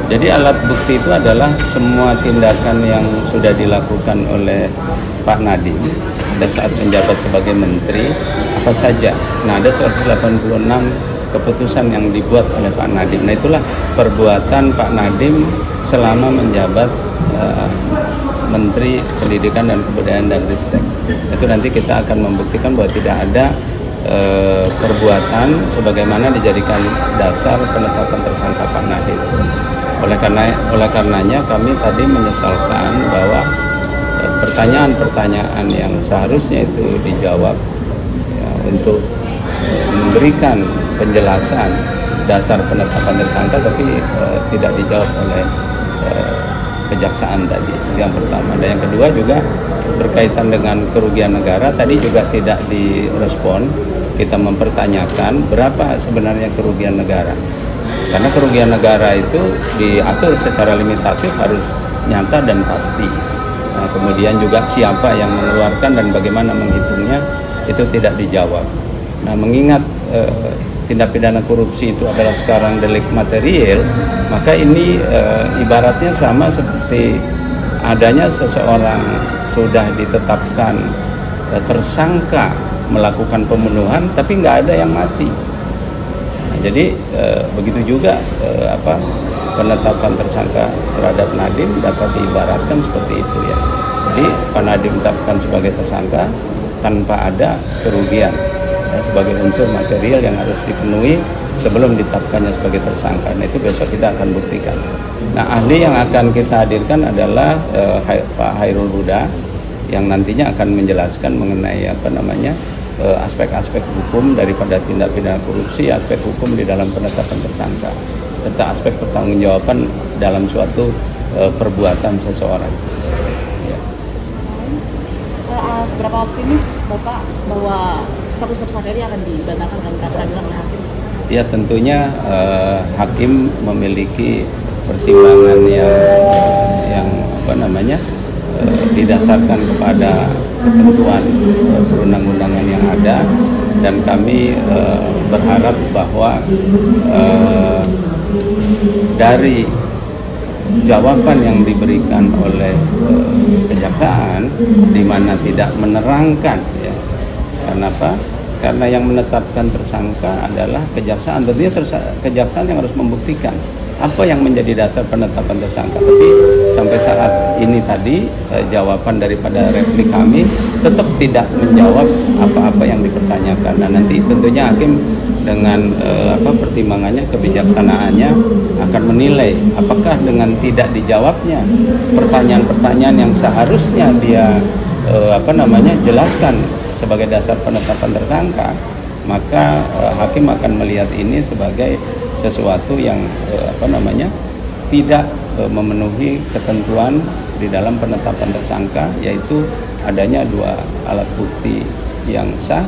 Jadi alat bukti itu adalah semua tindakan yang sudah dilakukan oleh Pak Nadiem pada saat menjabat sebagai menteri, apa saja. Nah, ada 186 keputusan yang dibuat oleh Pak Nadiem. Nah, itulah perbuatan Pak Nadiem selama menjabat Menteri Pendidikan dan Kebudayaan dan Ristek. Itu nanti kita akan membuktikan bahwa tidak ada perbuatan sebagaimana dijadikan dasar penetapan tersangka Pak Nadiem. Oleh karenanya kami tadi menyesalkan bahwa pertanyaan-pertanyaan yang seharusnya itu dijawab ya, untuk memberikan penjelasan dasar penetapan tersangka, tapi tidak dijawab oleh kejaksaan tadi. Yang pertama. Dan yang kedua juga berkaitan dengan kerugian negara, tadi juga tidak direspon. Kita mempertanyakan berapa sebenarnya kerugian negara, karena kerugian negara itu diatur secara limitatif, harus nyata dan pasti. Nah, kemudian juga siapa yang mengeluarkan dan bagaimana menghitungnya itu tidak dijawab. Nah, mengingat tindak pidana korupsi itu adalah sekarang delik material, maka ini ibaratnya sama seperti adanya seseorang sudah ditetapkan tersangka melakukan pembunuhan tapi nggak ada yang mati. Nah, jadi begitu juga penetapan tersangka terhadap Nadiem dapat diibaratkan seperti itu ya. Jadi Pak Nadiem ditetapkan sebagai tersangka tanpa ada kerugian ya, sebagai unsur material yang harus dipenuhi sebelum ditetapkannya sebagai tersangka. Nah, itu besok kita akan buktikan. Nah, ahli yang akan kita hadirkan adalah Pak Hairul Huda yang nantinya akan menjelaskan mengenai aspek-aspek hukum daripada tindak pidana korupsi, aspek hukum di dalam penetapan tersangka, serta aspek pertanggungjawaban dalam suatu perbuatan seseorang. Ya. Seberapa optimis Bapak bahwa status tersangka ini akan dibatalkan dalam peradilan oleh hakim? Ya, tentunya hakim memiliki pertimbangan yang didasarkan kepada ketentuan perundang-undangan yang ada, dan kami berharap bahwa dari jawaban yang diberikan oleh kejaksaan, di mana tidak menerangkan ya, kenapa? Karena yang menetapkan tersangka adalah kejaksaan. Tentunya kejaksaan yang harus membuktikan apa yang menjadi dasar penetapan tersangka. Tapi sampai saat ini tadi jawaban daripada replik kami tetap tidak menjawab apa-apa yang dipertanyakan. Nah, nanti tentunya hakim dengan pertimbangannya, kebijaksanaannya akan menilai apakah dengan tidak dijawabnya pertanyaan-pertanyaan yang seharusnya dia jelaskan sebagai dasar penetapan tersangka, maka hakim akan melihat ini sebagai sesuatu yang tidak memenuhi ketentuan di dalam penetapan tersangka, yaitu adanya dua alat bukti yang sah